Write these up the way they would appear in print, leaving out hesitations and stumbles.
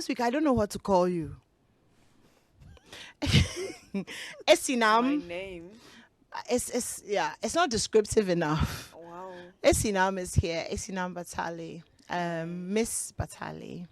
Last week, I don't know what to call you. Esinam. My name. It's not descriptive enough. Wow. Esinam is here. Esinam Batali. Miss Batali.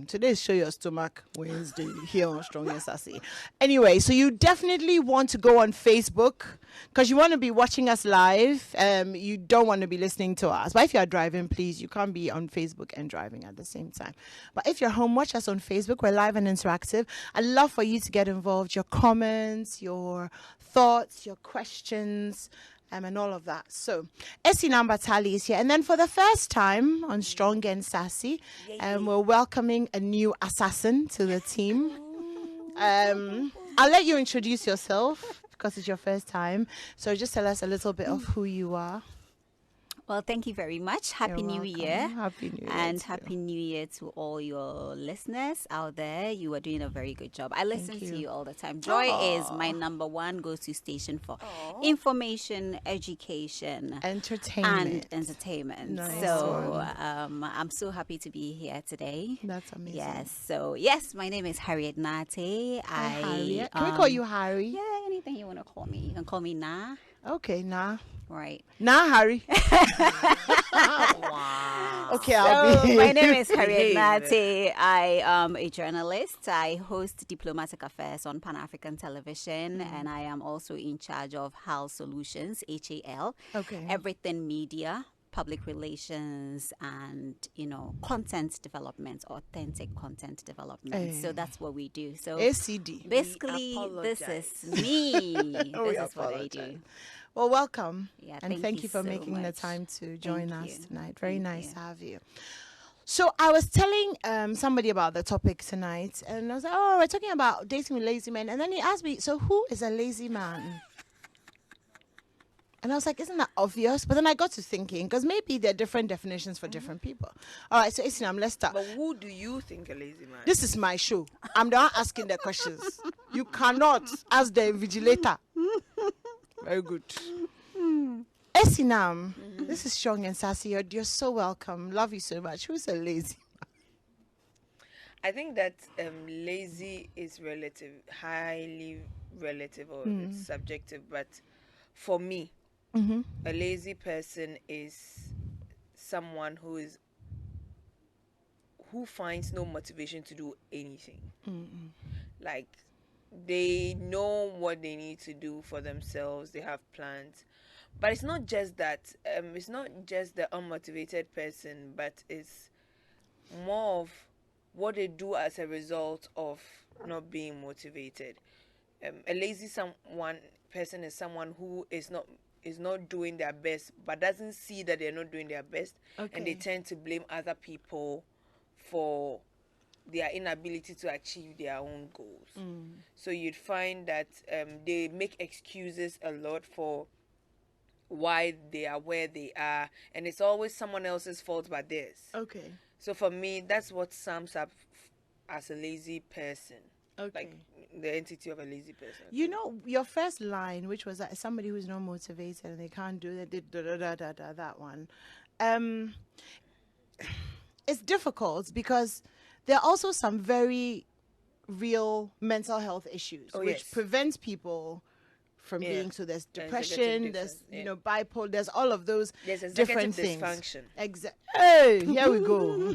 Today is Show Your Stomach Wednesday here on Strong and Sassy. Anyway, so you definitely want to go on Facebook because you want to be watching us live. You don't want to be listening to us. But if you're driving, please, you can't be on Facebook and driving at the same time. But if you're home, watch us on Facebook. We're live and interactive. I'd love for you to get involved. Your comments, your thoughts, your questions, and all of that. So, Esinam Batali is here. And then for the first time on Strong and Sassy, we're welcoming a new assassin to the team. I'll let you introduce yourself because it's your first time. So just tell us a little bit of who you are. Well, thank you very much. Happy You're New welcome. Year. Happy New Year. And too. Happy New Year to all your listeners out there. You are doing a very good job. I listen to you all the time. Joy is my number one go-to station for information, education, Entertainment. and entertainment. Nice So I'm so happy to be here today. That's amazing. Yes. So yes, my name is Harriet Nate. Hi, Harriet. Can we call you Harry? Yeah, anything you want to call me. You can call me Na. Okay, nah. Right. Nah, Harry. Wow. Okay, I'll So be. my name is Harriet Behave. Nate. I am a journalist. I host diplomatic affairs on Pan-African television, and I am also in charge of HAL Solutions, HAL. Okay. Everything media, public relations, and content development, authentic content development. So that's what we do. So ACD. basically, this is me. We This is what I apologize. do. Well, welcome. Yeah, and thank you for so making the much. time to join Thank us you. tonight. Very Thank nice you. to have you. So I was telling somebody about the topic tonight, and I was like, oh, we're talking about dating with lazy men. And then he asked me, so who is a lazy man? And I was like, isn't that obvious? But then I got to thinking, because maybe there are different definitions for different people. All right, so Isinam, let's start. But who do you think a lazy man? This is my show. I'm the one asking the questions. You cannot ask the invigilator. Very good. Esinam, this is Strong and Sassy. You're so welcome. Love you so much. Who's a lazy? I think that lazy is relative, highly relative, or it's subjective. But for me, a lazy person is someone who finds no motivation to do anything. Like, they know what they need to do for themselves. They have plans. But it's not just that. It's not just the unmotivated person, but it's more of what they do as a result of not being motivated. A lazy person is someone who is not doing their best, but doesn't see that they're not doing their best, and they tend to blame other people for their inability to achieve their own goals. So you'd find that they make excuses a lot for why they are where they are, and it's always someone else's fault but theirs. Okay. So for me, that's what sums up as a lazy person. Okay. Like the entity of a lazy person. You know, your first line, which was that somebody who's not motivated and they can't do that one. It's difficult because there are also some very real mental health issues which prevents people from being, so there's depression, there's bipolar, there's all of those different things. Dysfunction. Hey, here we go.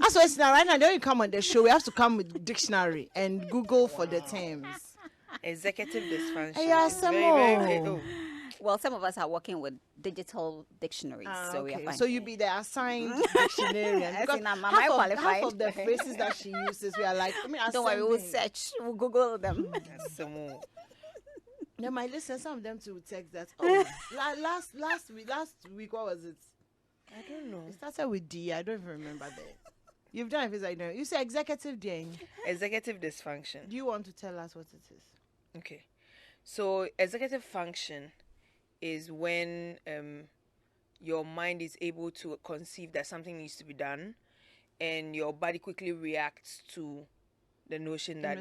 That's why it's now right now. Don't you come on the show? We have to come with dictionary and Google for the terms. Executive dysfunction. Yeah, It's some very, more. Well, some of us are working with digital dictionaries, so we are fine. So you be the assigned dictionarian. Because Am I half qualified? of the phrases that she uses, we are like, Don't worry, we'll search, we'll Google them. Some more. No, my listeners, some of them to text that. Oh, last week, what was it? I don't know. It started with D. I don't even remember that. You've done it, I know. You say executive ding. Executive dysfunction. Do you want to tell us what it is? Okay. So executive function is when your mind is able to conceive that something needs to be done, and your body quickly reacts to the notion that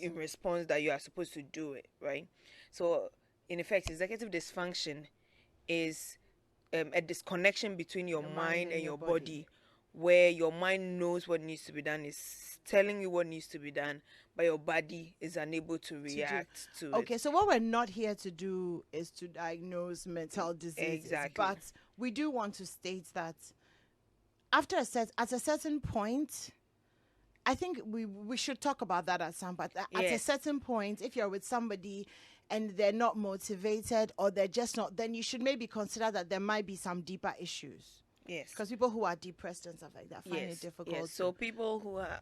in response that you are supposed to do it, right? So in effect, executive dysfunction is a disconnection between your mind and your body, where your mind knows what needs to be done, is telling you what needs to be done, but your body is unable to react to it. Okay, so what we're not here to do is to diagnose mental diseases. Exactly. But we do want to state that at a certain point, I think we should talk about that at some point. At a certain point, if you're with somebody and they're not motivated or they're just not, then you should maybe consider that there might be some deeper issues. Yes. Because people who are depressed and stuff like that find it difficult. Yes. So people who are,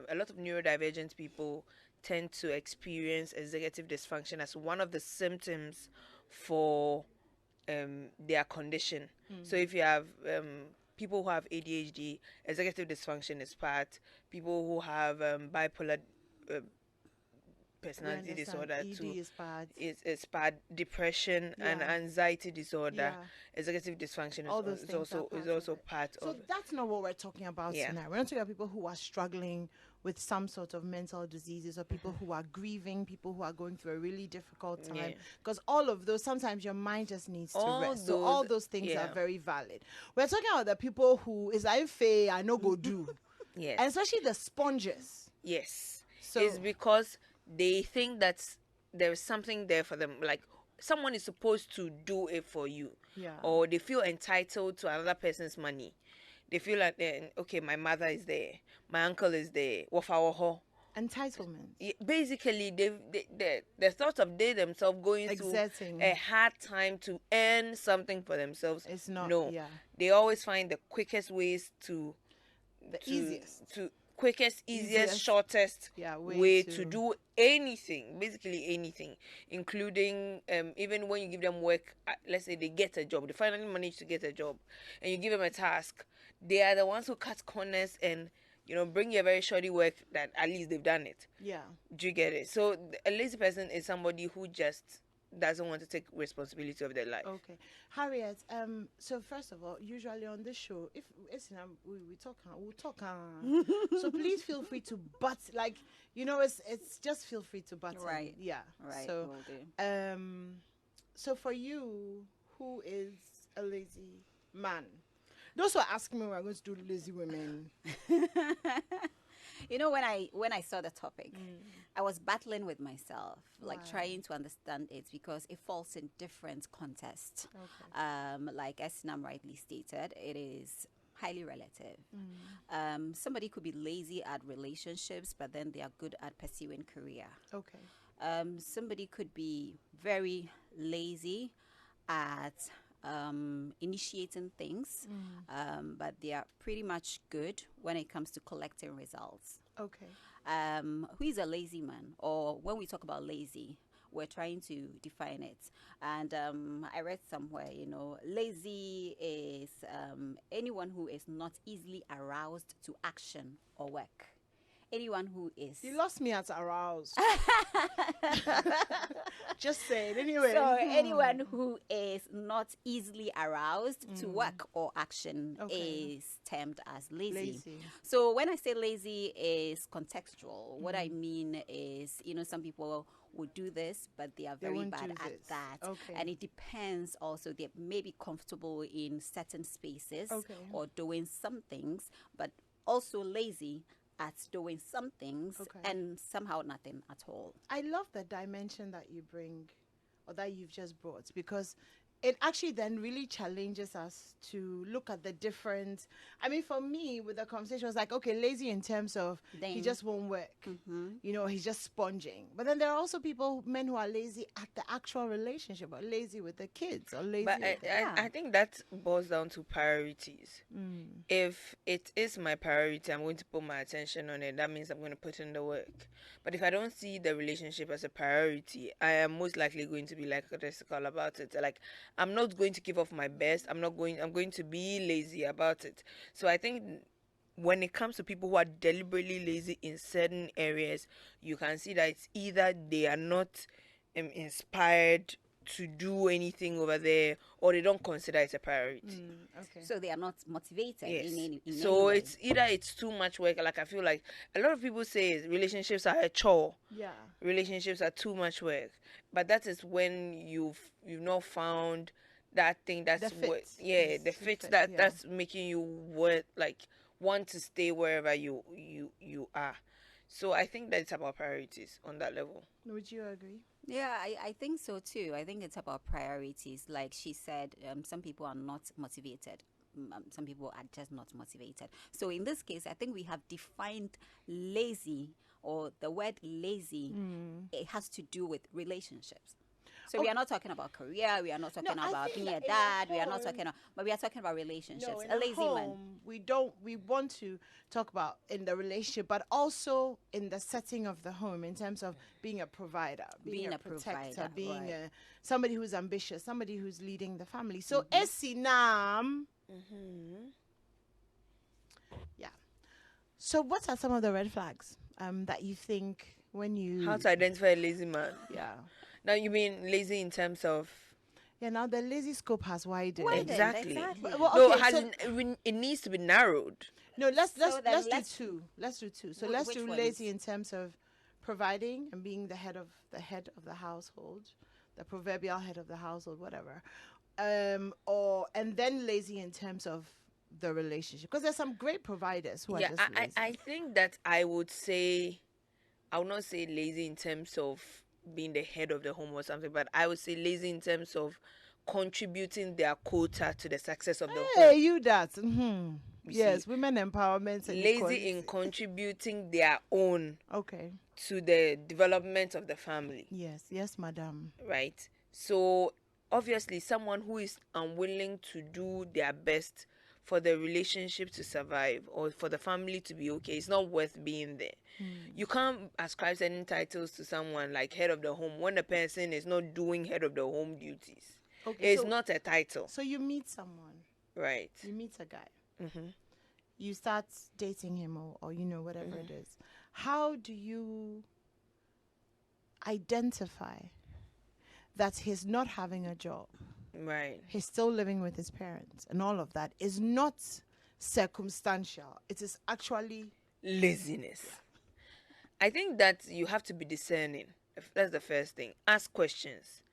a lot of neurodivergent people tend to experience executive dysfunction as one of the symptoms for their condition. So if you have people who have ADHD, executive dysfunction is part. People who have bipolar personality disorder too is part. Depression and anxiety disorder, executive dysfunction is also part of it. So that's not what we're talking about tonight. We're not talking about people who are struggling with some sort of mental diseases, or people who are grieving, people who are going through a really difficult time. Because all of those, sometimes your mind just needs to rest. So all those things are very valid. We're talking about the people who is I fail, I no go do. Yes. And especially the sponges. Yes. So it's because they think that there is something there for them, like someone is supposed to do it for you, or they feel entitled to another person's money. They feel like, okay, my mother is there, my uncle is there. Entitlement. Basically, the thought of they themselves going through a hard time to earn something for themselves. It's not. No, they always find the quickest ways easiest, shortest way to do anything, basically anything, including even when you give them work. Let's say they get a job, they finally manage to get a job, and you give them a task. They are the ones who cut corners and bring you a very shoddy work that at least they've done it. Yeah. Do you get it? So a lazy person is somebody who just doesn't want to take responsibility of their life. Okay, Harriet. So first of all, usually on this show, if we'll talk. So please feel free to butt, it's just feel free to butt. Right. In. Yeah. Right. So, so for you, who is a lazy man? Those who are asking me, we're going to do lazy women. When I saw the topic, I was battling with myself, trying to understand it, because it falls in different contexts. Okay. Like as Nam rightly stated, it is highly relative. Somebody could be lazy at relationships, but then they are good at pursuing career. Okay. Somebody could be very lazy at initiating things, but they are pretty much good when it comes to collecting results. Okay. Who is a lazy man? Or when we talk about lazy, we're trying to define it. And I read somewhere, lazy is anyone who is not easily aroused to action or work. Anyone who is... You lost me at aroused. Just say it anyway. So anyone who is not easily aroused to work or action is termed as lazy. So when I say lazy is contextual, what I mean is, some people would do this, but they are very bad at that. Okay. And it depends also. They may be comfortable in certain spaces or doing some things, but also lazy at doing some things and somehow nothing at all. I love the dimension that you bring, or that you've just brought, because it actually then really challenges us to look at the different... I mean, for me, with the conversation, it was like, okay, lazy in terms of he just won't work. He's just sponging. But then there are also men who are lazy at the actual relationship, or lazy with the kids, or lazy... But I think that boils down to priorities. If it is my priority, I'm going to put my attention on it. That means I'm going to put in the work. But if I don't see the relationship as a priority, I am most likely going to be lackadaisical about it. Like, I'm not going to give off my best. I'm going to be lazy about it. So I think when it comes to people who are deliberately lazy in certain areas, you can see that it's either they are not inspired to do anything over there, or they don't consider it a priority. Okay. So they are not motivated in any so way. It's either it's too much work. Like, I feel like a lot of people say relationships are a chore. Yeah. Relationships are too much work. But that is when you've not found that thing that's The fit. what, It's the the fit fit, that yeah. that's making you want to stay wherever you are. So I think that it's about priorities on that level. Would you agree? Yeah, I think so too. I think it's about priorities. Like she said, some people are not motivated. Some people are just not motivated. So in this case, I think we have defined lazy, or the word lazy, it has to do with relationships. So we are not talking about career. We are not talking I about think being that a in a dad. We are not home- talking, but we are talking about relationships. No, in a lazy man. home, we want to talk about in the relationship, but also in the setting of the home in terms of being a provider, being a protector, provider, being right. somebody who's ambitious, somebody who's leading the family. So Esinam, yeah. So what are some of the red flags that you think when you How to identify a lazy man? yeah. Now you mean lazy in terms of Yeah, now the lazy scope has widened. exactly. Well, No, okay, it needs to be narrowed. No, let's So then do let's- two. Let's do two. So Wh- let's which do ones? lazy in terms of providing and being the head of the household, the proverbial head of the household, whatever. And then lazy in terms of the relationship, because there's some great providers who are Yeah, just lazy. I think that I would not say lazy in terms of being the head of the home or something, but I would say lazy in terms of contributing their quota to the success of the Hey, home. you that. Mm-hmm. Yes, see, women empowerment and Lazy equality. in contributing their own Okay. to the development of the family, Yes, madam. right? So obviously someone who is unwilling to do their best for the relationship to survive or for the family to be okay, it's not worth being there. You can't ascribe certain titles to someone like head of the home when the person is not doing head of the home duties. Okay, It's so not a title, so you meet someone, right? you meet a guy. Mm-hmm. You start dating him or whatever it is. How do you identify that he's not having a job, Right. he's still living with his parents, and all of that is not circumstantial, it is actually Laziness. I think that you have to be discerning. That's the first thing. Ask questions.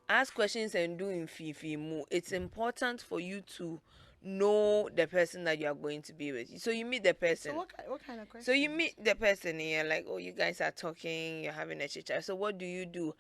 Ask questions and do in fifi mu. It's important for you to know the person that you are going to be with. So you meet the person. so what kind of question? So you meet the person and you're like, oh, you guys are talking, you're having a chit chat. So what do you do?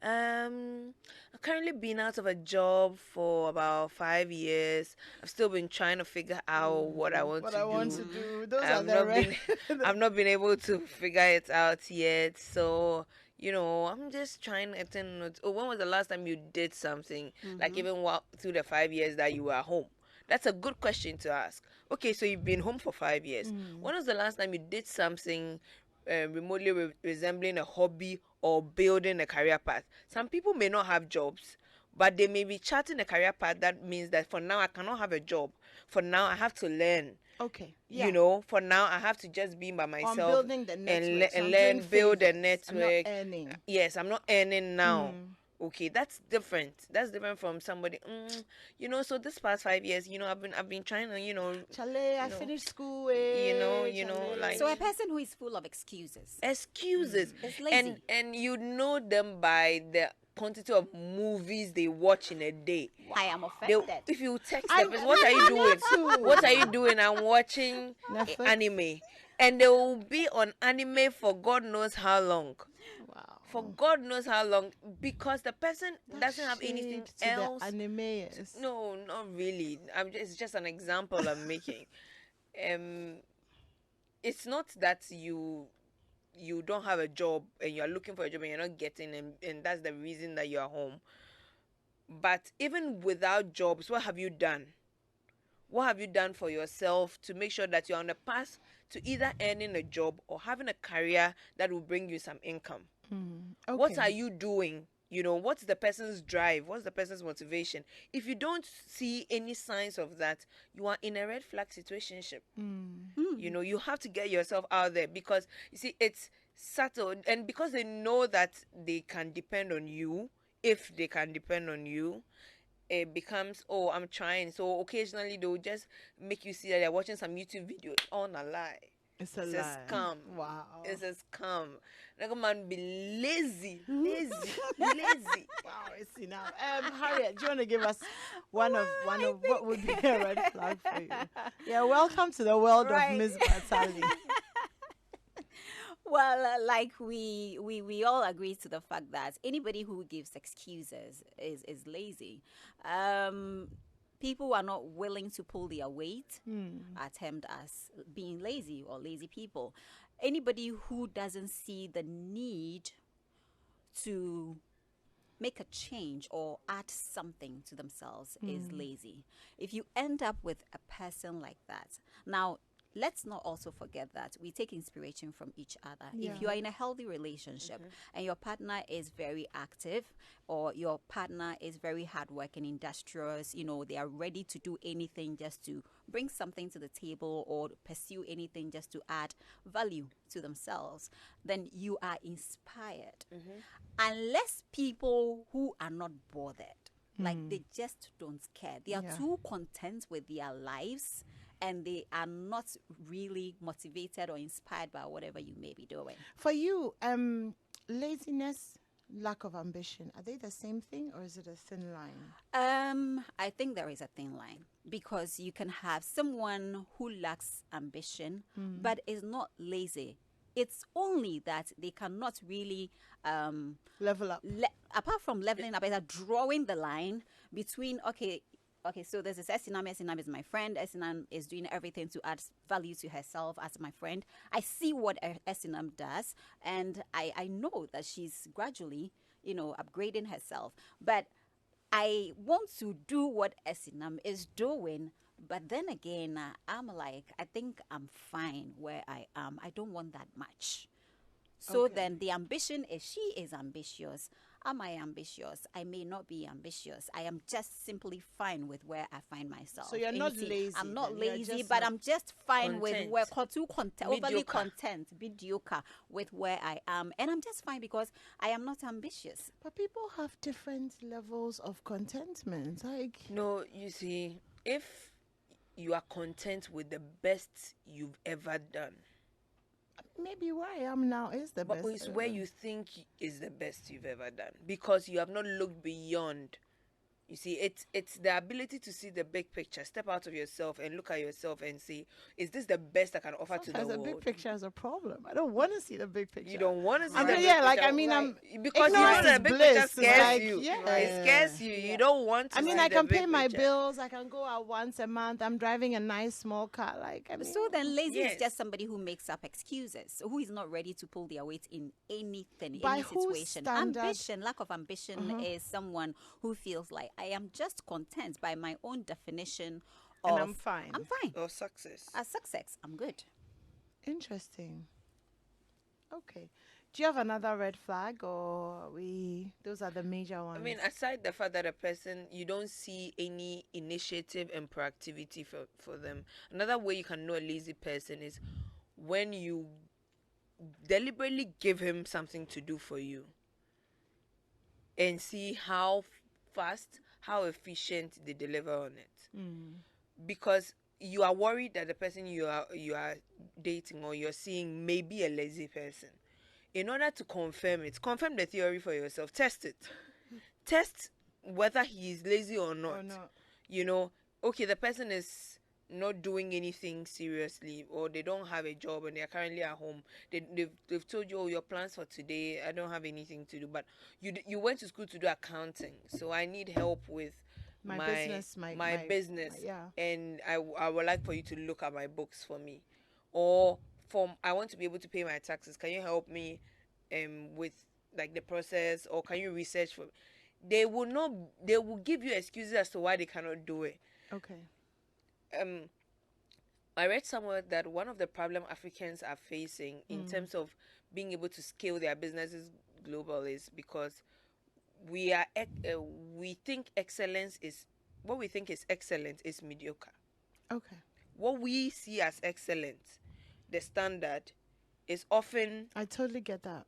I've currently been out of a job for about 5 years. I've still been trying to figure out what I want to do. Those are I've the not red. been I've not been able to figure it out yet. So, I'm just trying to attend. Oh, when was the last time you did something? Like even through the 5 years that you were home? That's a good question to ask. Okay, so you've been home for 5 years. When was the last time you did something remotely resembling a hobby or building a career path? Some people may not have jobs, but they may be charting a career path that means that for now I cannot have a job. For now I have to learn. Okay. Yeah. For now I have to just be by myself. I'm building the network. And learn, build a network. I'm not earning. Yes, I'm not earning now. Okay, that's different. That's different from somebody. So this past 5 years, I've been trying to, Chale, I finished school. like So a person who is full of excuses. excuses, It's lazy. and you know them by the quantity of movies they watch in a day. I am They, offended. if you text the person, what are you doing? too. What are you doing? I'm watching Netflix. anime, and they will be on anime for God knows how long. Wow. For God knows how long, because the person doesn't have Shade anything to else. The animes. No, not really. It's just an example I'm making. It's not that you don't have a job and you're looking for a job and you're not getting, and that's the reason that you're home. But even without jobs, what have you done? What have you done for yourself to make sure that you're on the path to either earning a job or having a career that will bring you some income? Okay. What are you doing? What's the person's drive? What's the person's motivation? If you don't see any signs of that, you are in a red flag situationship. You have to get yourself out there, because you see, it's subtle, and because they know that they can depend on you. If they can depend on you, it becomes, oh, I'm trying. So occasionally they'll just make you see that they're watching some YouTube videos. Oh, not lie. It's a It's lie. a scam. Wow. It's a scam. Like man be lazy. Lazy. Wow, it's enough. Harriet, do you want to give us one of what would be a red flag for you? Yeah, welcome to the world Right. of Miss Batali. Well, like we all agree to the fact that anybody who gives excuses is lazy. People who are not willing to pull their weight are termed as being lazy or lazy people. Anybody who doesn't see the need to make a change or add something to themselves is lazy. If you end up with a person like that, now let's not also forget that we take inspiration from each other. Yeah. If you are in a healthy relationship and your partner is very active, or your partner is very hardworking, industrious, they are ready to do anything just to bring something to the table or pursue anything just to add value to themselves, then you are inspired. Unless people who are not bothered, like they just don't care, they are too content with their lives, and they are not really motivated or inspired by whatever you may be doing. For you, laziness, lack of ambition, are they the same thing or is it a thin line? I think there is a thin line, because you can have someone who lacks ambition but is not lazy. It's only that they cannot really Level up. apart from leveling up, it's drawing the line between okay, so there's this Esinam. Esinam is my friend. Esinam is doing everything to add value to herself as my friend. I see what Esinam does, and I know that she's gradually, upgrading herself. But I want to do what Esinam is doing. But then again, I'm like, I think I'm fine where I am. I don't want that much. So then the ambition is, she is ambitious. Am I ambitious? I may not be ambitious. I am just simply fine with where I find myself. So you're And not you see, lazy I'm not then. You're lazy, just but not I'm just fine with content. where overly Mediocre. content, mediocre with where I am. And I'm just fine because I am not ambitious. But people have different levels of contentment. Like, No, you see, if you are content with the best you've ever done, maybe where I am now is the but best. it's where you think is the best you've ever done, because you have not looked beyond. You see, it's the ability to see the big picture, step out of yourself and look at yourself and say, is this the best I can offer to the Sometimes the world? big picture is a problem. I don't want to see the big picture. You don't want to see I the mean, big yeah, like, picture. I mean, I'm because you ignorance know is the big bliss. picture scares Like, you. yeah. It scares you. You don't want to I mean, see I the can big pay my picture. bills. I can go out once a month. I'm driving a nice small car. Like, I mean, So then lazy Yes. is just somebody who makes up excuses, who is not ready to pull their weight in anything, By any whose situation. standard? Ambition, lack of ambition is someone who feels like I am just content by my own definition of and I'm fine. I'm fine. Or success. As success, I'm good. Interesting. Okay. Do you have another red flag, or those are the major ones? I mean, aside the fact that a person, you don't see any initiative and proactivity for them. Another way you can know a lazy person is when you deliberately give him something to do for you and see how fast, how efficient they deliver on it. Because you are worried that the person you are dating or you're seeing may be a lazy person. In order to confirm the theory for yourself. Test it. Test whether he is lazy or not. Okay, the person is not doing anything seriously, or they don't have a job and they are currently at home. They've told you, your plans for today, I don't have anything to do, but you went to school to do accounting, so I need help with my business, my business, yeah. and I would like for you to look at my books for me, or I want to be able to pay my taxes. Can you help me with like the process, or can you research for me? They will give you excuses as to why they cannot do it. Okay. I read somewhere that one of the problem Africans are facing in terms of being able to scale their businesses global is because we think excellence is what we think is excellent is mediocre. Okay. What we see as excellent, the standard, is often I totally get that.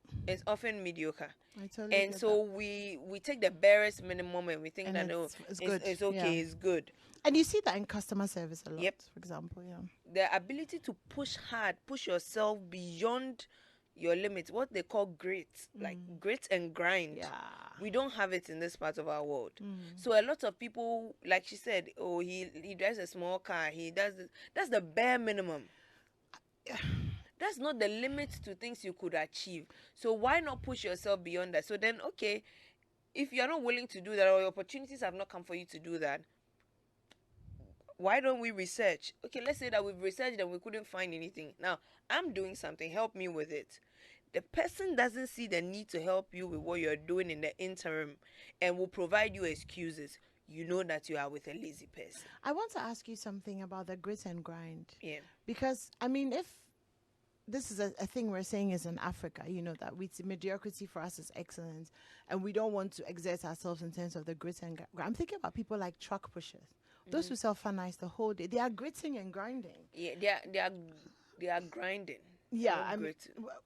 mediocre. I totally And get so that. we take the barest minimum and we think And that no, it's good. it's okay, Yeah. it's good. And you see that in customer service a lot, Yep. for example. Yeah. The ability to push hard, push yourself beyond your limits, what they call grit, like grit and grind. Yeah. We don't have it in this part of our world. So a lot of people, like she said, oh, he drives a small car, he does this. That's the bare minimum. That's not the limit to things you could achieve. So why not push yourself beyond that? So then, okay, if you're not willing to do that, or opportunities have not come for you to do that, why don't we research? Okay, let's say that we've researched and we couldn't find anything. Now, I'm doing something, help me with it. The person doesn't see the need to help you with what you're doing in the interim and will provide you excuses. You know that you are with a lazy person. I want to ask you something about the grit and grind. Yeah. Because, I mean, if this is a thing we're saying is in Africa, you know, that mediocrity for us is excellence, and we don't want to exert ourselves in terms of the grit and grind. I'm thinking about people like truck pushers. Those who self-finance the whole day, they are gritting and grinding. Yeah, they are grinding. Yeah, I mean,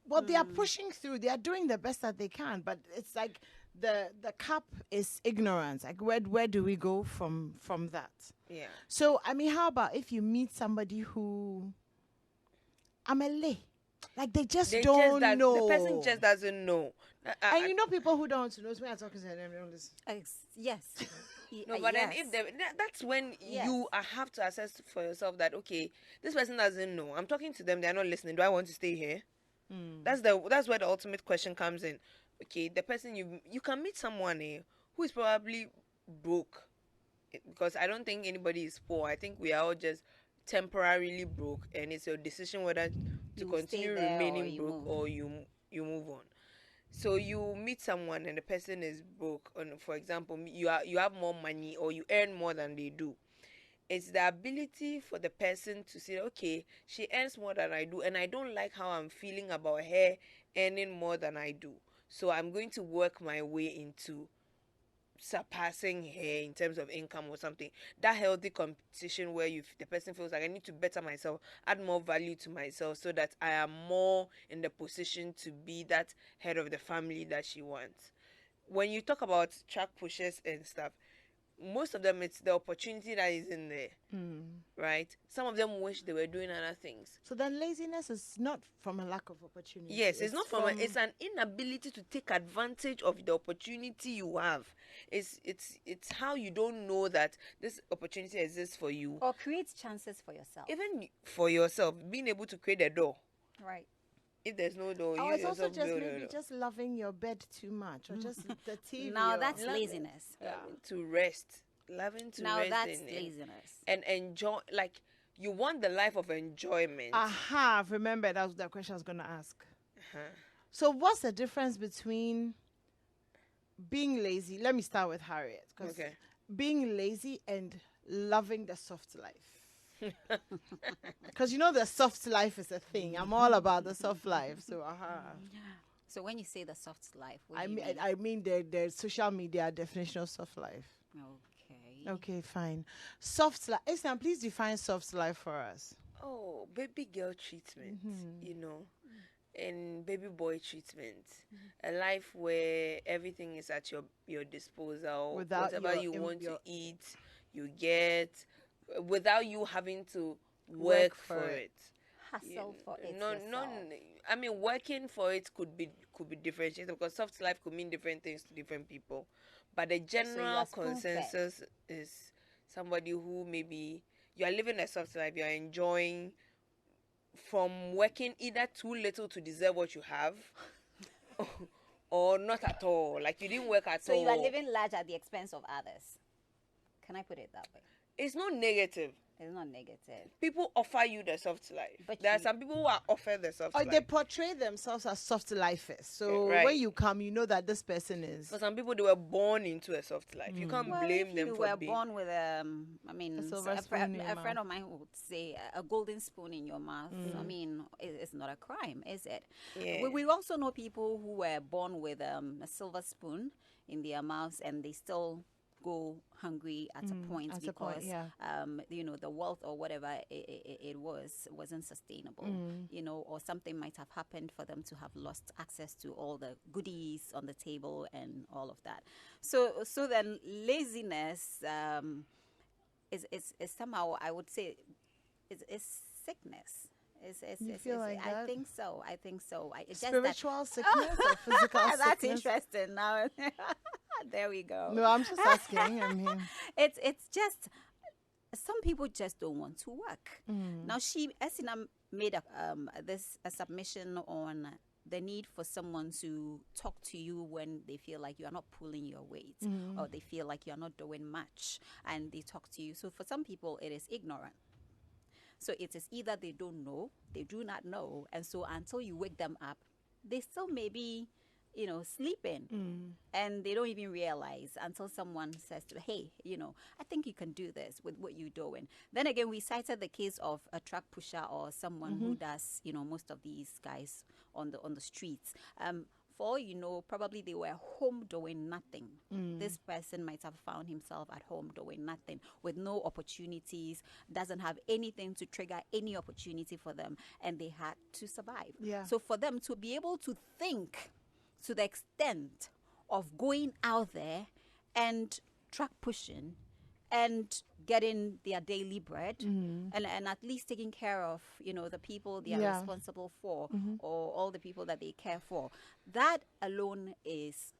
well, they are pushing through. They are doing the best that they can, but it's like the cap is ignorance. Like, where do we go from that? Yeah. So, I mean, how about if you meet somebody who, I'm a lay, like they just don't know. The person just doesn't know. And you know, people who don't know, when I'm talking to them, they don't listen. Yes. No, but then if that's when you have to assess for yourself that, okay, this person doesn't know. I'm talking to them, they're not listening. Do I want to stay here? That's where the ultimate question comes in. Okay, the person you can meet someone who is probably broke, because I don't think anybody is poor. I think we are all just temporarily broke, and it's your decision whether to continue remaining broke or you move on. So you meet someone and the person is broke, and for example, you have more money or you earn more than they do. It's the ability for the person to say, okay, she earns more than I do, and I don't like how I'm feeling about her earning more than I do. So I'm going to work my way into surpassing her in terms of income or something. That healthy competition where the person feels like I need to better myself, add more value to myself so that I am more in the position to be that head of the family that she wants. When you talk about track pushers and stuff, most of them, it's the opportunity that is in there, right? Some of them wish they were doing other things. So then laziness is not from a lack of opportunity. Yes, it's not it's an inability to take advantage of the opportunity you have. It's how you don't know that this opportunity exists for you. Or create chances for yourself. Even for yourself, being able to create a door. Right. If there's no door, oh, you it's also yourself just build maybe just loving your bed too much, or just the TV. Now that's laziness. to rest, loving to now rest. Now that's laziness. And enjoy, like you want the life of enjoyment. Aha! Remember that was the question I was going to ask. So what's the difference between being lazy? Let me start with Harriet. Okay. Being lazy and loving the soft life. Because you know the soft life is a thing. I'm all about the soft life. So So when you say the soft life, what I do you mean mean? I mean the social media definition of soft life. Okay, fine. Soft life. Islam, please define soft life for us. Oh, baby girl treatment, you know, and baby boy treatment. A life where everything is at your disposal. Without whatever you want to eat, you get, without you having to work for it. Hustle for it. No, I mean, working for it could be differentiated, because soft life could mean different things to different people. But the general consensus is somebody who maybe you are living a soft life, you are enjoying from working either too little to deserve what you have, or not at all. Like you didn't work at all. So you are living large at the expense of others. Can I put it that way? It's not negative. It's not negative. People offer you the soft life. But there are some people who are offered the soft life. They portray themselves as soft lifers. So when you come, you know that this person is. For some people, they were born into a soft life. You can't blame them for being. You were born with a friend of mine would say a golden spoon in your mouth. I mean, it's not a crime, is it? Yeah. We also know people who were born with a silver spoon in their mouths and they still go hungry at a point at a point, because yeah. The wealth or whatever it wasn't sustainable, or something might have happened for them to have lost access to all the goodies on the table and all of that. So then laziness is somehow, I would say, is sickness. You feel like I that? think so. It's just that Spiritual sickness or physical sickness? that's interesting. Now, there we go. No, I'm just asking. I mean, It's just some people just don't want to work. Now, Esina made a submission on the need for someone to talk to you when they feel like you are not pulling your weight or they feel like you are not doing much, and they talk to you. So for some people, it is ignorant. So it is either they don't know, they do not know, and so until you wake them up, they still may be, sleeping, and they don't even realize until someone says to them, hey, I think you can do this with what you're doing. Then again, we cited the case of a truck pusher or someone who does, most of these guys on the streets. For all you know, probably they were home doing nothing. This person might have found himself at home doing nothing with no opportunities, doesn't have anything to trigger any opportunity for them, and they had to survive. Yeah. So for them to be able to think to the extent of going out there and truck pushing and getting their daily bread and at least taking care of, the people they are responsible for or all the people that they care for. That alone is,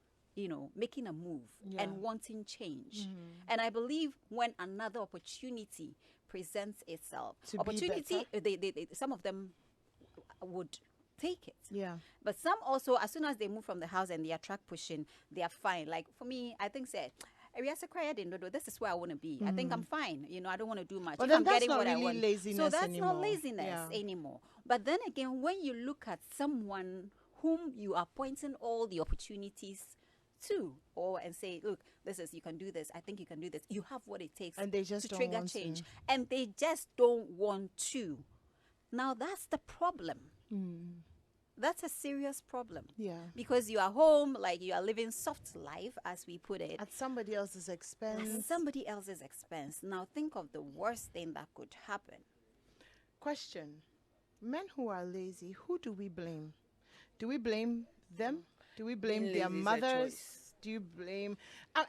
making a move and wanting change. And I believe when another opportunity presents itself, some of them would take it. Yeah. But some also, as soon as they move from the house and they are truck pushing, they are fine. Like for me, I think this is where I want to be. I think I'm fine. I don't want to do much. But If then I'm that's getting not what really I want. laziness So that's anymore. not laziness anymore. But then again, when you look at someone whom you are pointing all the opportunities to, and say, look, you can do this. I think you can do this. You have what it takes And they just to don't trigger want change. to. And they just don't want to. Now that's the problem. That's a serious problem. Yeah. Because you are home, like you are living soft life, as we put it. At somebody else's expense. At somebody else's expense. Now think of the worst thing that could happen. Question. Men who are lazy, who do we blame? Do we blame them? Do we blame Being their lazy is a mothers? choice. Do you blame...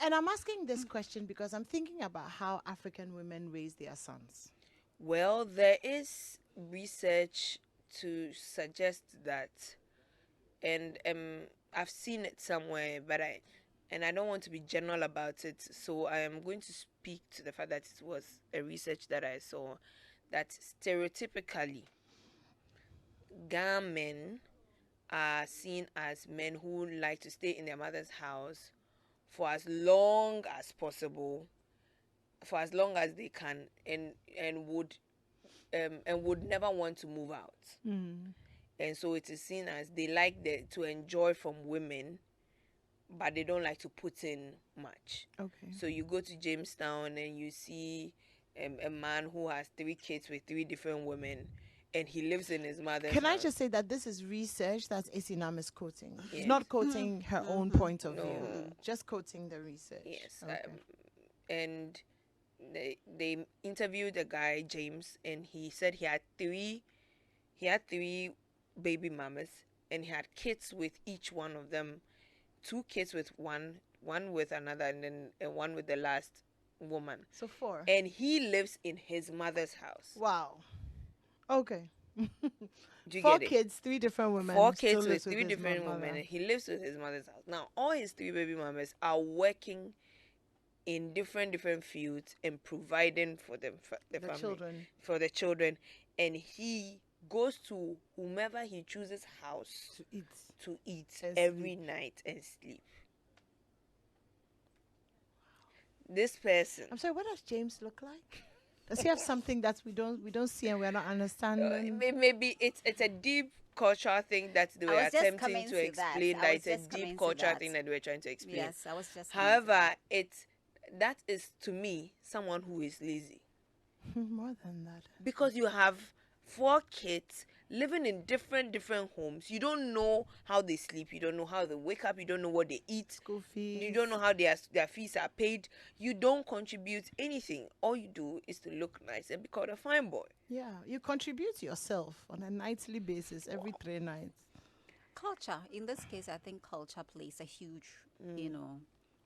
And I'm asking this question because I'm thinking about how African women raise their sons. Well, there is research to suggest that, and I've seen it somewhere, but I don't want to be general about it, so I am going to speak to the fact that it was a research that I saw, that stereotypically Ghana men are seen as men who like to stay in their mother's house for as long as possible, for as long as they can, and would never want to move out. And so it is seen as they like to enjoy from women, but they don't like to put in much. Okay. So you go to Jamestown and you see a man who has 3 kids with 3 different women, and he lives in his mother's Can house. I just say that this is research that Isinam is quoting? She's Yes. not quoting her own point of No. view, just quoting the research. Yes. Okay. And they interviewed a guy, James, and he said he had three baby mamas, and he had kids with each one of them, 2 kids with one with another, and then one with the last woman. So 4. And he lives in his mother's house. Wow. Okay. Do you 4 get it? kids, 3 different women. 4 still kids with lives 3 his different mother. women, and he lives with his mother's house. Now, all his 3 baby mamas are working in different fields and providing for them, for the family, children. for the children, and he goes to whomever he chooses house To eat. And every night and sleep. This person, I'm sorry, what does James look like? Does he have something that we don't see and we're not understanding? maybe it's a deep cultural thing that they were I was just attempting coming to to that. explain. I That was it's a just coming deep to cultural that. thing that they were trying to explain. Yes, I was just coming to However, that is to me someone who is lazy, More than that. because you have 4 kids living in different homes. You don't know how they sleep, you don't know how they wake up, you don't know what they eat, School fees. you don't know how their fees are paid. You don't contribute anything. All you do is to look nice and be called a fine boy. Yeah, you contribute yourself on a nightly basis every 3 nights. Culture, in this case, I think culture plays a huge,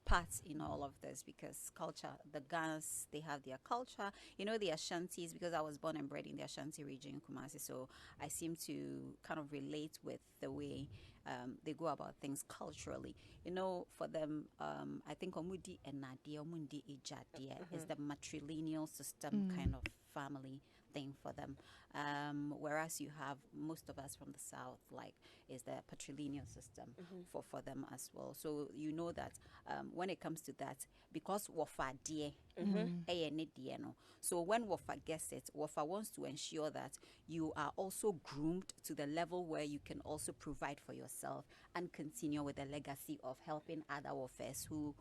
part in all of this, because culture, the Ghans, they have their culture, the Ashantis, because I was born and bred in the Ashanti region in Kumasi, so I seem to kind of relate with the way they go about things culturally. For them, I think Omudi and Nadia, Omundi Ijadia is the matrilineal system kind of family thing for them. Whereas you have most of us from the South, like, is the patrilineal system for them as well. So you know that when it comes to that, because Wafa die, so when Wafa gets it, Wafa wants to ensure that you are also groomed to the level where you can also provide for yourself and continue with the legacy of helping other Wafers who,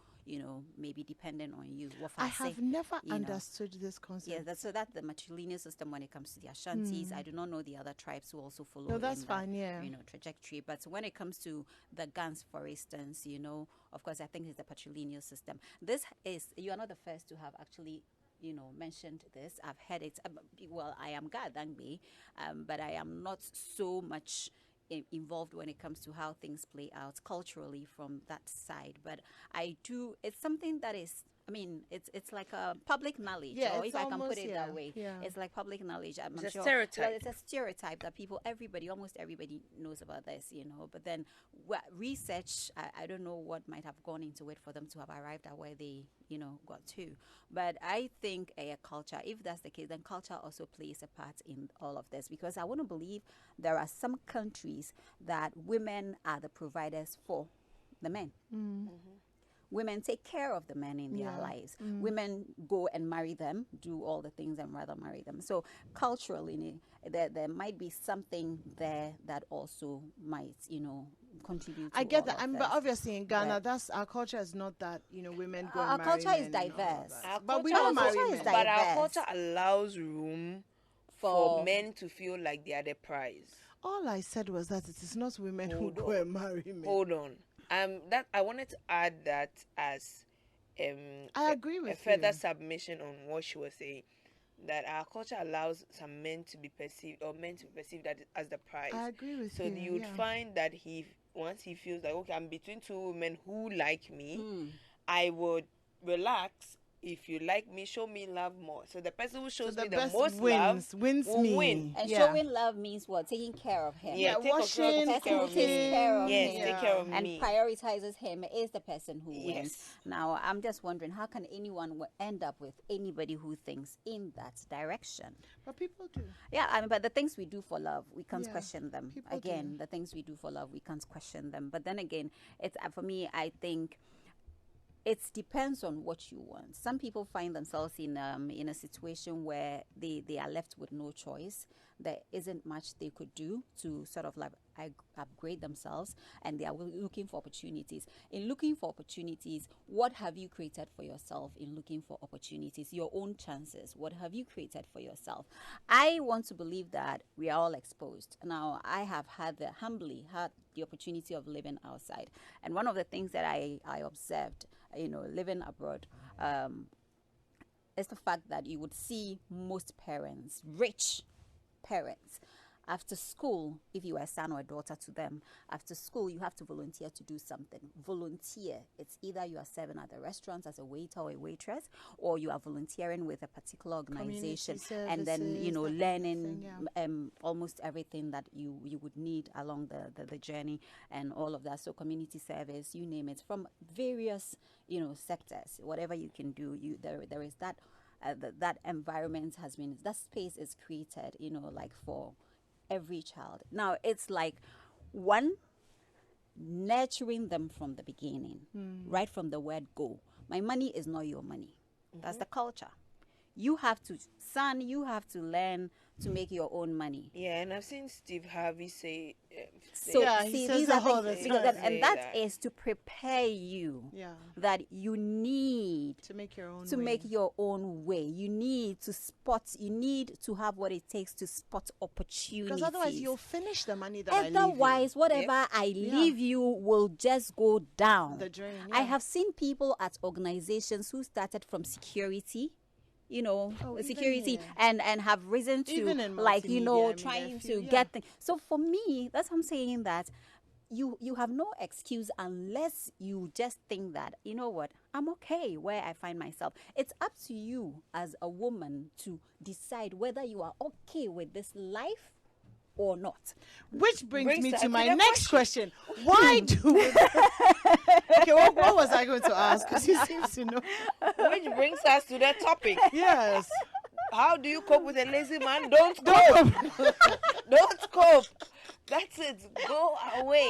may be dependent on you. I have never understood this concept. Yeah, that's the matrilineal system when it comes to the Ashantis. I do not know the other tribes who also follow. No, that's fine. Yeah, trajectory. But when it comes to the Gans, for instance, of course, I think it's the patrilineal system. This is, you are not the first to have actually mentioned this. I've heard it. Well, I am Gadangbe, but I am not so much involved when it comes to how things play out culturally from that side. But I do. It's something that is. I mean, it's like a public knowledge, or if I can put it that way, it's like public knowledge. It's a stereotype. Well, it's a stereotype that almost everybody knows about this, But then research, I don't know what might have gone into it for them to have arrived at where they, got to. But I think a culture, if that's the case, then culture also plays a part in all of this, because I want to believe there are some countries that women are the providers for the men. Women take care of the men in their lives. Women go and marry them, do all the things, and rather marry them. So culturally, there might be something there that also might, contribute to I get all that. of But this. obviously in Ghana, that's our culture is not that, women go Our and marry culture is men and all diverse. that. But we culture don't marry culture is men. But our diverse. culture allows room for men to feel like they are the prize. All I said was that it is not women who Hold go on. and marry men. Hold on. That I wanted to add that as I agree with a further you. submission on what she was saying, that our culture allows some men to be perceived, or men to perceive that as the prize. I agree with So you. you would find that once he feels like, okay, I'm between two women who like me, I would relax. If you like me, show me love more. So the person who shows me the best most wins love wins will me. win. And Yeah. showing love means what? Taking care of him. Yeah, take washing, The person who of takes me. care of Yes, him take care of and me. prioritizes him is the person who wins. Yes. Now, I'm just wondering, how can anyone end up with anybody who thinks in that direction? But people do. Yeah, but the things we do for love, we can't Yeah, question them. people Again, do. the things we do for love, we can't question them. But then again, it's for me, I think it depends on what you want. Some people find themselves in a situation where they are left with no choice. There isn't much they could do to sort of like upgrade themselves, and they are looking for opportunities. In looking for opportunities, what have you created for yourself in looking for opportunities? Your own chances. What have you created for yourself? I want to believe that we are all exposed. Now, I have humbly had the opportunity of living outside. And one of the things that I observed, living abroad, is the fact that you would see most parents, rich parents, after school, if you are a son or a daughter to them, after school, you have to volunteer to do something. Volunteer. It's either you are serving at the restaurant as a waiter or a waitress, or you are volunteering with a particular organization, and then, learning almost everything that you would need along the journey and all of that. So community service, you name it, from various, sectors, whatever you can do, there is that, that environment has been, that space is created, like for every child. Now, it's like one, nurturing them from the beginning, right from the word go. My money is not your money. That's the culture. You have to, son, you have to learn to make your own money. Yeah, and I've seen Steve Harvey say. So Yeah, he see, says these the are whole things, time. because Say and that that. is to prepare you Yeah. that you need To make your own to way. make your own way. You need to spot. You need to have what it takes to spot opportunities. Because otherwise you'll finish the money that I leave Otherwise, whatever Yep. I Yeah. leave you will just go down The drain, I yeah. have seen people at organizations who started from security, Oh, even security, here. and have risen to, Even in like, multimedia, I mean, there are trying few, to yeah. get things. So for me, that's what I'm saying, that you have no excuse unless you just think that, you know what, I'm okay where I find myself. It's up to you as a woman to decide whether you are okay with this life or not. Which brings me us to to my the next question. Why do Okay, what was I going to ask? Because he seems to know. Which brings us to the topic. Yes. How do you cope with a lazy man? Don't cope. Don't cope. That's it. Go away.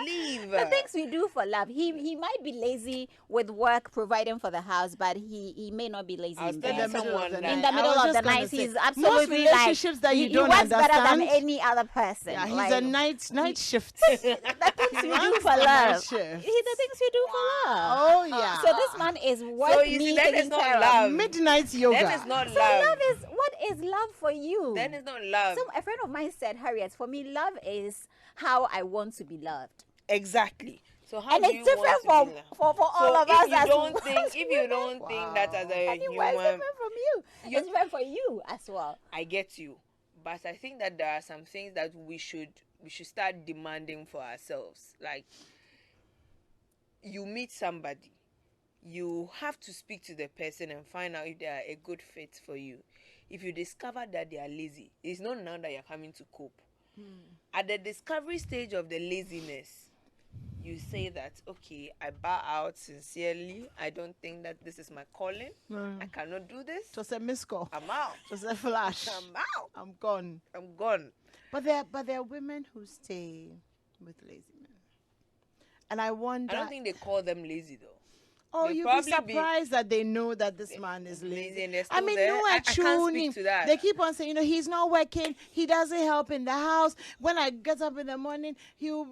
Leave. The things we do for love. He might be lazy with work, providing for the house, but he may not be lazy I was in telling bed. someone In that the I middle was of just the gonna night, say, he's most absolutely relationships that you he don't works better than understand. any other person. Yeah, he's Like, a night shift. the things we do runs for the night love. shift. The things we do for love. Oh yeah. So this man is worth So you me see, that taking is not care love. of. Midnight yoga. Then it's not So love. love is, what is love for you? Then it's not love. A friend of mine said, Harriet, for me, love is how I want to be loved. Exactly. So how And do it's you different want to be for loved? all So of us. if you as don't think, as if you women. don't think that as a Anyway, it's human, different from you. You- It's different for you as well. I get you, but I think that there are some things that we should start demanding for ourselves. Like, you meet somebody, you have to speak to the person and find out if they are a good fit for you. If you discover that they are lazy, it's not now that you're coming to cope. At the discovery stage of the laziness, you say that, okay, I bow out sincerely. I don't think that this is my calling. I cannot do this. Just a missed call. I'm out. Just a flash. I'm out. I'm gone. I'm gone. But there are women who stay with lazy men. And I wonder. I don't think they call them lazy though. Oh, They'll you'd be probably surprised that they know that this man is lazy. and they're I still mean, there. no, I can't speak to that. They keep on saying, he's not working. He doesn't help in the house. When I get up in the morning, he'll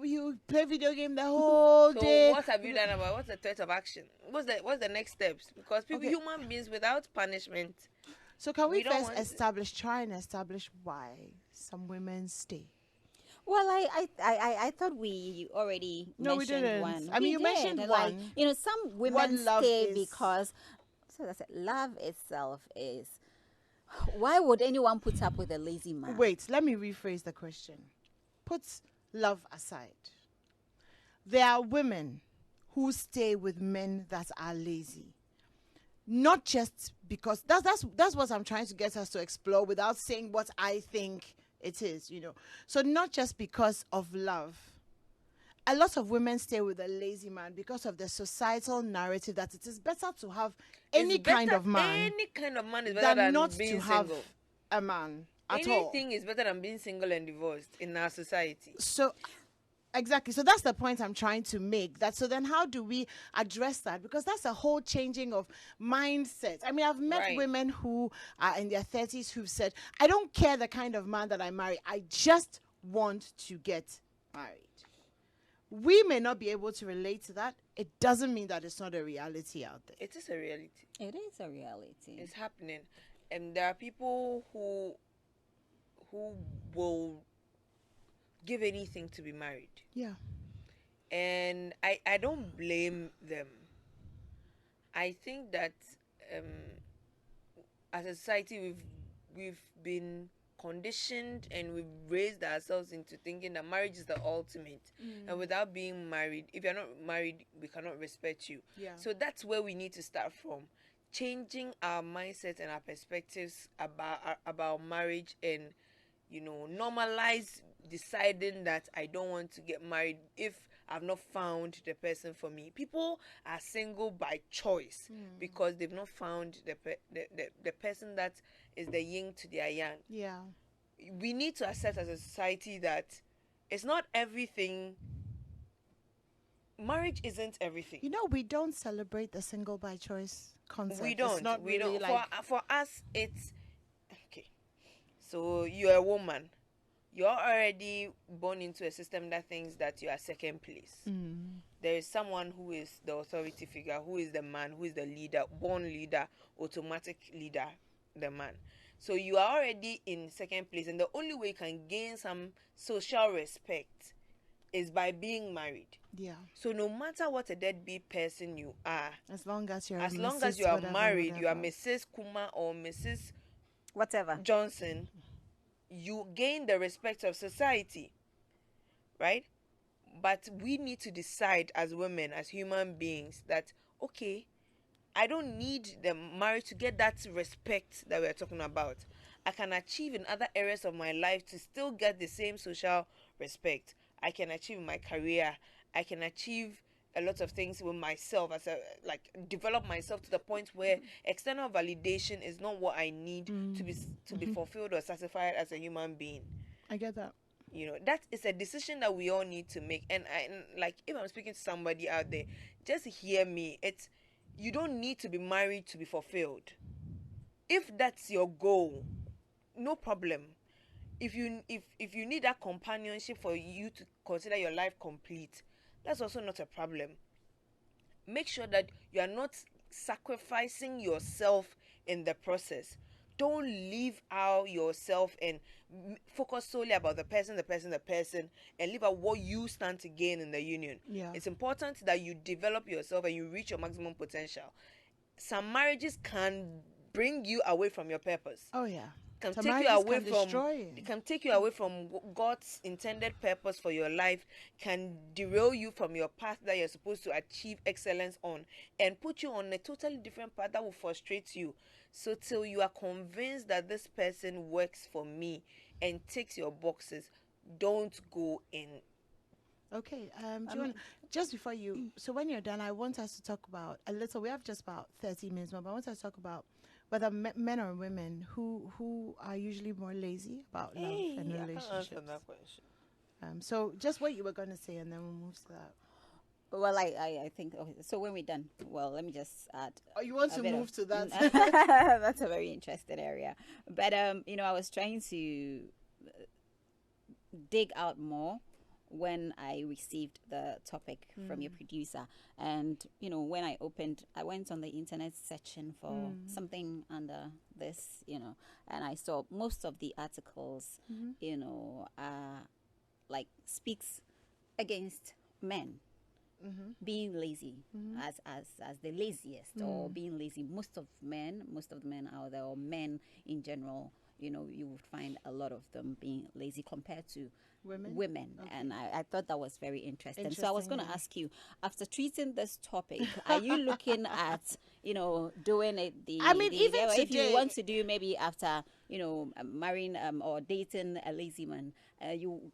play video game the whole So day. what have you done about what's the threat of action? What's the next steps? Because people, Okay. human beings, without punishment. So can we We don't first want- try and establish why some women stay? Well, I thought we already No, we mentioned didn't. one. I mean, We you did. mentioned Like, one. some women love stay is. because, so that's it. Love itself is. Why would anyone put up with a lazy man? Wait, let me rephrase the question. Put love aside. There are women who stay with men that are lazy. Not just because that's what I'm trying to get us to explore without saying what I think it is, So not just because of love. A lot of women stay with a lazy man because of the societal narrative that it is better to have any It's kind better- of man Any kind of man is better than than not being to have single. a man at all. Anything is better than being single and divorced in our society. So exactly. So that's the point I'm trying to make. So then how do we address that? Because that's a whole changing of mindset. I mean, I've met Right. women who are in their 30s who've said, I don't care the kind of man that I marry. I just want to get married. We may not be able to relate to that. It doesn't mean that it's not a reality out there. It is a reality. It is a reality. It's happening, and there are people who will give anything to be married, Yeah. and I don't blame them. I think that as a society we've been conditioned and we've raised ourselves into thinking that marriage is the ultimate, and without being married, if you're not married, we cannot respect you. Yeah. So that's where we need to start from, changing our mindset and our perspectives about marriage, and normalize deciding that I don't want to get married if I've not found the person for me. People are single by choice because they've not found the person that is the yin to their yang. Yeah. We need to accept as a society that it's not everything. Marriage isn't everything. We don't celebrate the single by choice concept. We don't. It's not we really don't. like For us, it's okay. So you're a woman. You're already born into a system that thinks that you are second place. There is someone who is the authority figure, who is the man, who is the leader, born leader, automatic leader, the man. So you are already in second place, and the only way you can gain some social respect is by being married. Yeah. So no matter what a deadbeat person you are, As long as you are whatever, married, you are whatever. Mrs. Kuma or Mrs. Whatever. Johnson, you gain the respect of society, right? But we need to decide as women, as human beings, that okay, I don't need the marriage to get that respect that we're talking about. I can achieve in other areas of my life to still get the same social respect. I can achieve in my career. I can achieve a lot of things with myself, as a develop myself to the point where external validation is not what I need to be fulfilled or satisfied as a human being. I get that. You know, that is a decision that we all need to make. And if I'm speaking to somebody out there, just hear me. You don't need to be married to be fulfilled. If that's your goal, no problem. If you need that companionship for you to consider your life complete, that's also not a problem. Make sure that you are not sacrificing yourself in the process. Don't leave out yourself and focus solely about the person, and leave out what you stand to gain in the union. Yeah. It's important that you develop yourself and you reach your maximum potential. Some marriages can bring you away from your purpose. Oh yeah. Can Some take you marriages away can from destroy you. it can take you away from God's intended purpose for your life, can derail you from your path that you're supposed to achieve excellence on, and put you on a totally different path that will frustrate you. So till you are convinced that this person works for me and ticks your boxes, don't go in. Okay. Do you want, just before you, so when you're done, I want us to talk about a little. We have just about 30 minutes more, but I want us to talk about whether men or women who are usually more lazy about love and I can't relationships. answer that question. So just what you were going to say, and then we'll move to that. Well, I think, okay, so when we're done, well, let me just add. Oh, you want a to bit move to that? That's a very interesting area. But, I was trying to dig out more when I received the topic from your producer. And, when I went on the internet searching for something under this, and I saw most of the articles, speaks against men being lazy as the laziest, or being lazy. Most of the men out there, or men in general, you would find a lot of them being lazy compared to women. Okay. And I thought that was very interesting. So I was going to ask you, after treating this topic, are you looking at, doing it if you want to do, maybe after, marrying or dating a lazy man,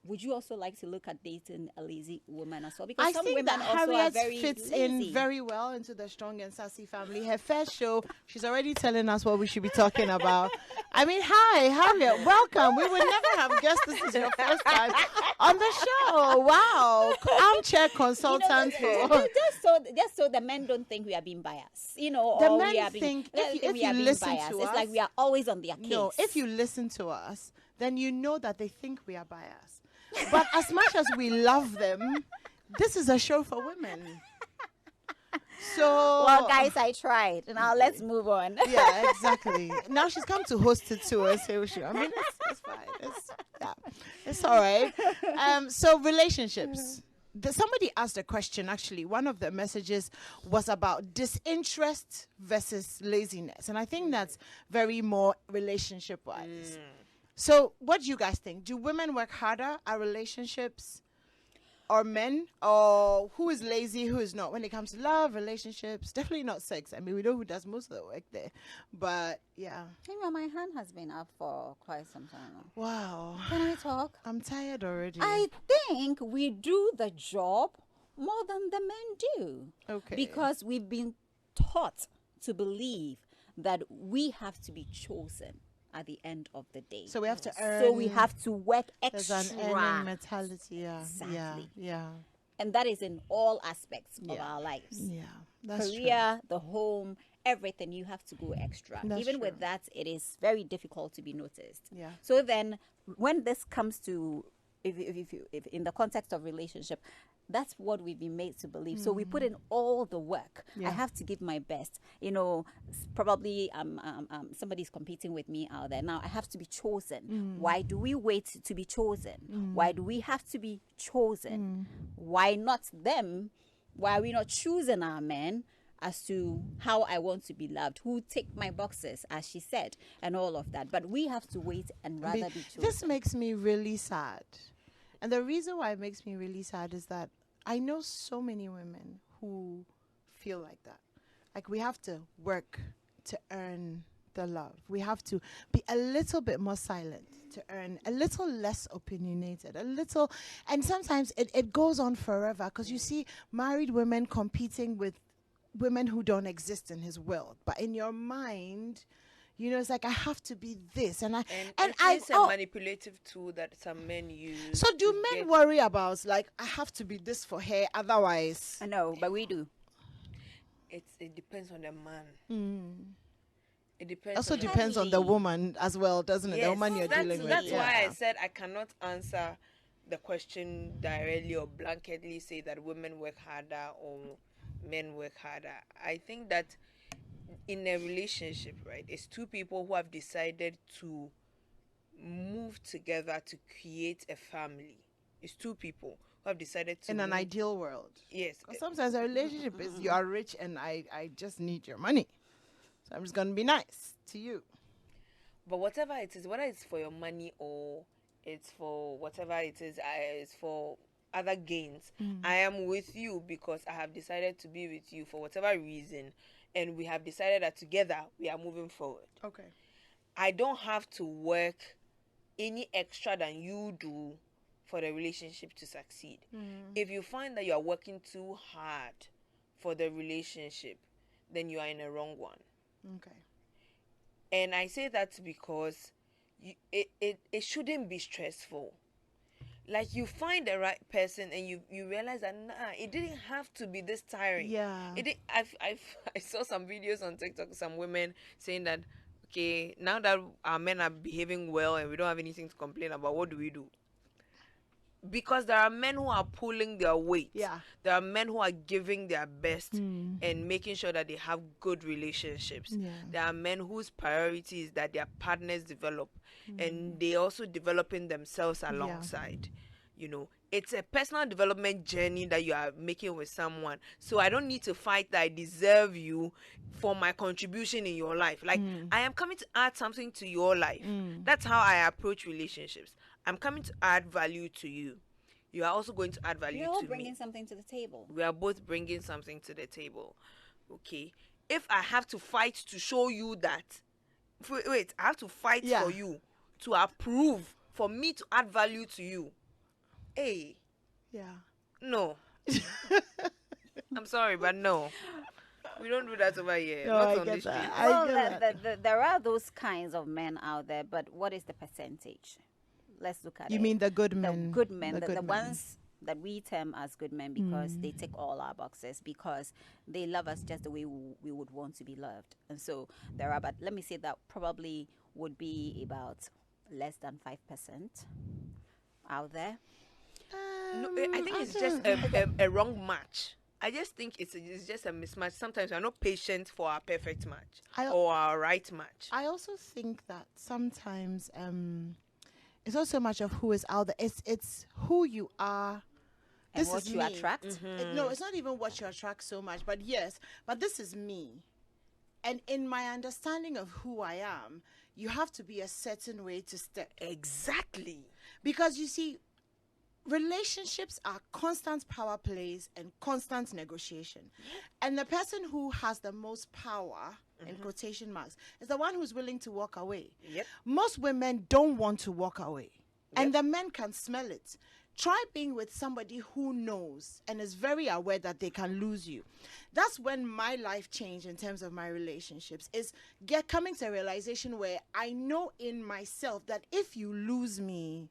would you also like to look at dating a lazy woman as well? Because I some think women that also Harriet are very fits lazy. in very well into the Strong and Sassy family. Her first show, she's already telling us what we should be talking about. I mean, hi, Harriet, welcome. We would never have guessed this is your first time on the show. Wow, armchair consultant. Just so the men don't think we are being biased. The or men we are being, think if we you are being listen biased. to It's us, like we are always on their case. No, if you listen to us, then you know that they think we are biased. But as much as we love them, this is a show for women. So, well, guys, I tried. Now let's move on. Yeah, exactly. Now she's come to host it too. I mean, it's fine. It's all right. So relationships. Somebody asked a question. Actually, one of the messages was about disinterest versus laziness, and I think that's very more relationship-wise. So, what do you guys think? Do women work harder at relationships, or men? Or who is lazy, who is not? When it comes to love, relationships, definitely not sex. I mean, we know who does most of the work there. But, yeah. My hand has been up for quite some time now. Wow. Can I talk? I'm tired already. I think we do the job more than the men do. Okay. Because we've been taught to believe that we have to be chosen at the end of the day. So we have to earn. So we have to work extra. There's an earning mentality, yeah. Exactly. Yeah. And that is in all aspects of our lives. Yeah, that's Career, the home, everything. You have to go extra. That's Even true. with that, it is very difficult to be noticed. Yeah. So then, when this comes to, if in the context of relationship, that's what we've been made to believe. So we put in all the work. Yeah. I have to give my best. You know, probably somebody's competing with me out there. Now I have to be chosen. Why do we wait to be chosen? Why do we have to be chosen? Why not them? Why are we not choosing our men as to how I want to be loved? Who tick my boxes, as she said, and all of that. But we have to wait and rather be chosen. This makes me really sad. And the reason why it makes me really sad is that I know so many women who feel like that. Like, we have to work to earn the love. We have to be a little bit more silent to earn, a little less opinionated, a little. And sometimes it goes on forever, because you see married women competing with women who don't exist in his world. But in your mind, you know, it's like, I have to be this, and it's a manipulative tool that some men use. So do men worry about, like, I have to be this for her, otherwise? I know, but we do. It depends on the man. It depends. Also on depends on the woman as well, doesn't it? Yes, The woman you're dealing with. That's why I said I cannot answer the question directly or blanketly say that women work harder or men work harder. I think that in a relationship, right, it's two people who have decided to move together to create a family. It's two people who have decided to in an ideal world. Yes. Sometimes a relationship is, you are rich and I just need your money, so I'm just gonna be nice to you. But whatever it is, whether it's for your money or it's for whatever it is, it's for other gains. I am with you because I have decided to be with you for whatever reason, and we have decided that together we are moving forward. Okay. I don't have to work any extra than you do for the relationship to succeed. If you find that you are working too hard for the relationship, then you are in a wrong one. Okay. And I say that because it shouldn't be stressful. Like, you find the right person and you realize that it didn't have to be this tiring. Yeah. I saw some videos on TikTok, some women saying that, okay, now that our men are behaving well and we don't have anything to complain about, what do we do? Because there are men who are pulling their weight. Yeah. There are men who are giving their best and making sure that they have good relationships. Yeah. There are men whose priority is that their partners develop and they also developing themselves alongside. You know, it's a personal development journey that you are making with someone. So I don't need to fight that I deserve you for my contribution in your life. Like, I am coming to add something to your life. That's how I approach relationships. I'm coming to add value to you. You are also going to add value to me. We're all bringing something to the table. We are both bringing something to the table. Okay. If I have to fight to show you that, wait, I have to fight for you to approve, for me to add value to you. Hey. Yeah. No. I'm sorry, but no. We don't do that over here. No, Not I on get this that. street. Well, there are those kinds of men out there, but what is the percentage? Let's look at it. You mean the good men? The good men, the men. ones that we term as good men because they tick all our boxes, because they love us just the way we would want to be loved. And so there are, but let me say that probably would be about less than 5% out there. No, I think it's just a wrong match. I just think it's just a mismatch. Sometimes we're not patient for our perfect match or our right match. I also think that sometimes it's not so much of who is out there. It's who you are. And This what is you me. attract. No, it's not even what you attract so much, but yes, but this is me. And in my understanding of who I am, you have to be a certain way to step. Exactly. Because you see, relationships are constant power plays and constant negotiation. And the person who has the most power, in quotation marks, is the one who's willing to walk away. Yep. Most women don't want to walk away. And the men can smell it. Try being with somebody who knows and is very aware that they can lose you. That's when my life changed in terms of my relationships, is coming to a realization where I know in myself that if you lose me,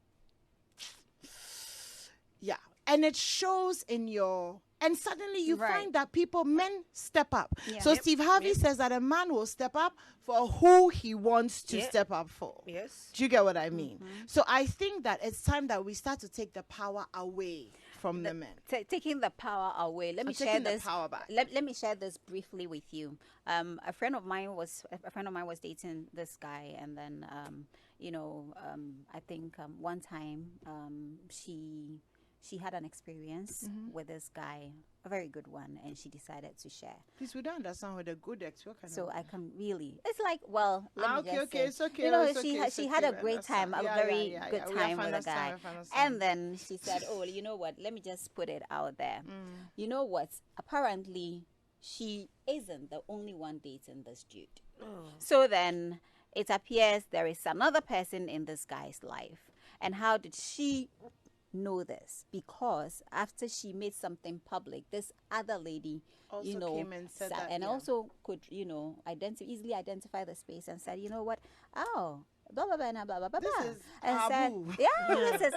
and it shows in your, and suddenly you Right. find that men step up. Yeah. So Yep, Steve Harvey yep. says that a man will step up for who he wants to Yep. step up for. Yes. Do you get what I mean? So I think that it's time that we start to take the power away from the men. Taking the power away. Let me share taking the this. power back. Let me share this briefly with you. A friend of mine was dating this guy, and then I think one time she had an experience with this guy, a very good one, and she decided to share. Please, we don't understand what a good ex. What kind So of I can really, it's like, well, let me okay, just okay, say, it's okay. you know, it's she okay, it's she okay, had a we great time, understand. a Yeah, very yeah, good yeah. We time with the understand, guy. we understand. And then she said, "Oh, you know what? Let me just put it out there. You know what? Apparently, she isn't the only one dating this dude. So then it appears there is another person in this guy's life. And how did she know this? Because after she made something public, this other lady, Also came and said that, and yeah. also could, easily identify the space and said, you know what? Oh, blah blah blah blah blah blah. This blah. is And said, taboo. this is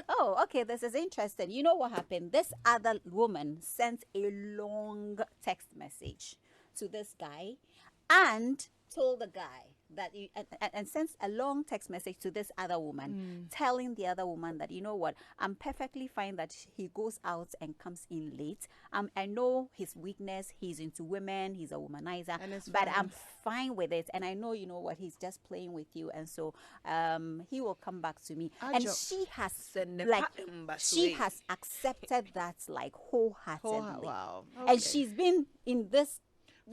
this is interesting. You know what happened? This other woman sent a long text message to this guy and told the guy that and sends a long text message to this other woman, telling the other woman that, you know what, I'm perfectly fine that he goes out and comes in late. I know his weakness. He's into women. He's a womanizer, And it's but fine. I'm fine with it. And I know, you know what, he's just playing with you. And so he will come back to me. And Ajo. she has Nepa she Mbaswe. has accepted that like wholeheartedly. Wow. And Okay. she's been in this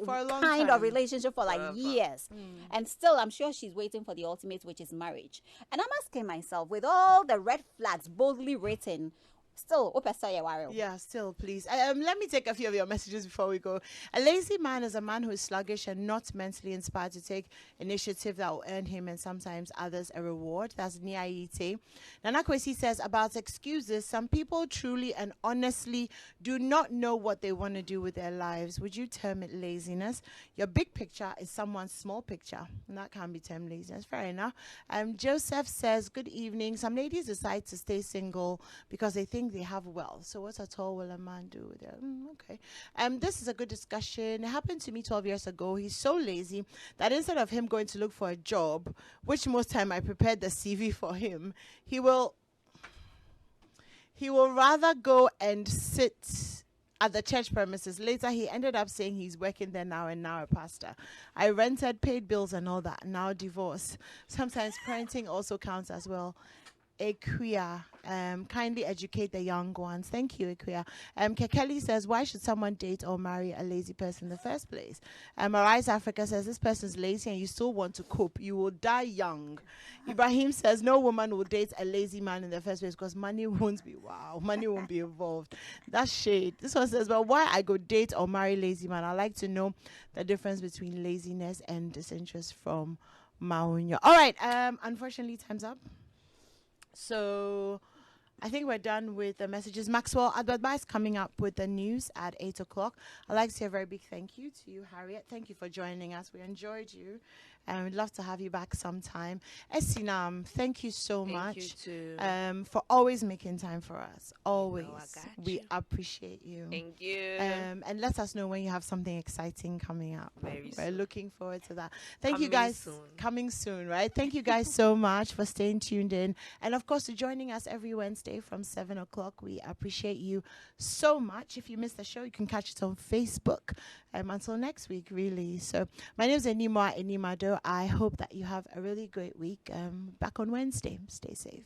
For a long kind time. of relationship for like Forever. years, and still I'm sure she's waiting for the ultimate, which is marriage. And I'm asking myself, with all the red flags boldly written, still Yeah, still, please. Let me take a few of your messages before we go. A lazy man is a man who is sluggish and not mentally inspired to take initiative that will earn him and sometimes others a reward. That's Niaite. Nana Kwesi says about excuses, some people truly and honestly do not know what they want to do with their lives. Would you term it laziness? Your big picture is someone's small picture, and that can be termed laziness. Fair enough. Joseph says, good evening. Some ladies decide to stay single because they think they have wealth. So what at all will a man do with it? Okay. This is a good discussion. It happened to me 12 years ago. He's so lazy that instead of him going to look for a job, which most time I prepared the CV for him, he will rather go and sit at the church premises. Later, he ended up saying he's working there now and now a pastor. I rented, paid bills and all that. Now divorce. Sometimes parenting also counts as well. Equia, kindly educate the young ones. Thank you, Equia. Kekeli says, why should someone date or marry a lazy person in the first place? Arise Africa says, this person's lazy and you still want to cope. You will die young. Ibrahim says, no woman will date a lazy man in the first place because money won't be involved. That's shade. This one says, well, why I go date or marry lazy man? I like to know the difference between laziness and disinterest from Maunyo. All right. Unfortunately, time's up. So I think we're done with the messages. Maxwell Adwadba is coming up with the news at 8 o'clock. I'd like to say a very big thank you to you, Harriet. Thank you for joining us. We enjoyed you. And we'd love to have you back sometime. Esinam, thank you so much. Thank you too. For always making time for us. Always. I got We you. appreciate you. Thank you. And let us know when you have something exciting coming up. Very We're soon. looking forward to that. Thank you Coming guys. soon. Coming soon, right? Thank you guys so much for staying tuned in. And of course, for joining us every Wednesday from 7 o'clock. We appreciate you so much. If you missed the show, you can catch it on Facebook. Until next week, really. So my name is Animwaa Anim-Addo. I hope that you have a really great week. Back on Wednesday. Stay safe.